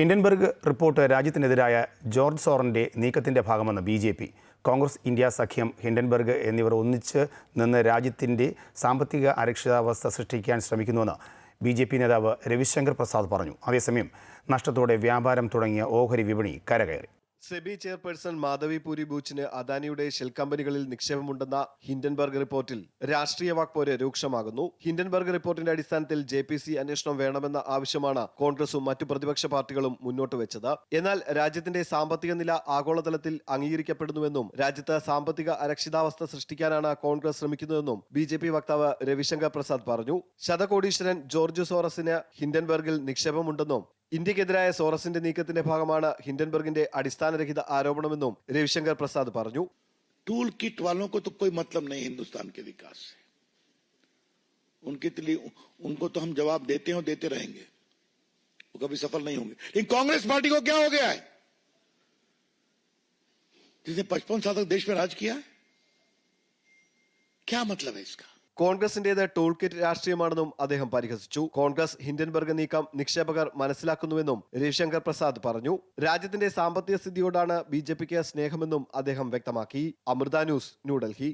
Hindenburg report രാജ്യത്തിനെതിരായ George സോറന്റെ നീക്കത്തിന്റെ ഭാഗമെന്ന് ബി.ജെ.പി. കോൺഗ്രസ് ഇന്ത്യ സഖ്യം, ഹിൻഡൻബർഗ് എന്നിവർ ഒന്നിച്ച് നിന്ന് രാജ്യത്തിന്റെ സാമ്പത്തിക അരക്ഷിതാവസ്ഥ സൃഷ്ടിക്കാൻ ശ്രമിക്കുന്നുവെന്ന് ബി.ജെ.പി. നേതാവ് രവിശങ്കർ പ്രസാദ് പറഞ്ഞു. അതേസമയം നഷ്ടത്തോടെ വ്യാപാരം തുടങ്ങിയ ഓഹരി വിപണി കരകയറി. സെബി ചെയർപേഴ്സൺ മാധവി പൂരി ബൂച്ചിന് അദാനിയുടെ ഷെൽ കമ്പനികളിൽ നിക്ഷേപമുണ്ടെന്ന ഹിൻഡൻബർഗ് റിപ്പോർട്ടിൽ രാഷ്ട്രീയ വാക്പോര് രൂക്ഷമാകുന്നു. ഹിൻഡൻബർഗ് റിപ്പോർട്ടിന്റെ അടിസ്ഥാനത്തിൽ JPC അന്വേഷണം വേണമെന്ന ആവശ്യമാണ് കോൺഗ്രസും മറ്റു പ്രതിപക്ഷ പാർട്ടികളും മുന്നോട്ട് വെച്ചത്. എന്നാൽ രാജ്യത്തിന്റെ സാമ്പത്തിക നില ആഗോളതലത്തിൽ അംഗീകരിക്കപ്പെടുന്നുവെന്നും രാജ്യത്ത് സാമ്പത്തിക അരക്ഷിതാവസ്ഥ സൃഷ്ടിക്കാനാണ് കോൺഗ്രസ് ശ്രമിക്കുന്നതെന്നും BJP വക്താവ് രവിശങ്കർ പ്രസാദ് പറഞ്ഞു. ശതകോടീശ്വരൻ ജോർജ് സോറസിന് ഹിൻഡൻബർഗിൽ നിക്ഷേപമുണ്ടെന്നും ഇന്ത്യക്കെതിരായ സോറസിന്റെ നീക്കത്തിന്റെ ഭാഗമാണ് ഹിൻഡൻബർഗിന്റെ അടിസ്ഥാനരഹിത ആരോപണമെന്നും രവിശങ്കർ പ്രസാദ് പറഞ്ഞു. टूल किट वालों को तो कोई मतलब नहीं हिंदुस्तान के विकास से, उनको तो हम जवाब देते हैं और देते रहेंगे, वो कभी सफल नहीं होंगे. लेकिन कांग्रेस पार्टी को क्या हो गया है, जिसने 55 साल तक देश में राज किया है? क्या मतलब है इसका? കോൺഗ്രസിന്റേത് ടൂൾ കിറ്റ് രാഷ്ട്രീയമാണെന്നും അദ്ദേഹം പരിഹസിച്ചു. കോൺഗ്രസ് ഹിൻഡൻബർഗ് നീക്കം നിക്ഷേപകർ മനസ്സിലാക്കുന്നുവെന്നും രവിശങ്കർ പ്രസാദ് പറഞ്ഞു. രാജ്യത്തിന്റെ സാമ്പത്തിക സ്ഥിതിയോടാണ് BJPക്ക് സ്നേഹമെന്നും അദ്ദേഹം വ്യക്തമാക്കി. അമൃത ന്യൂസ്, ന്യൂഡൽഹി.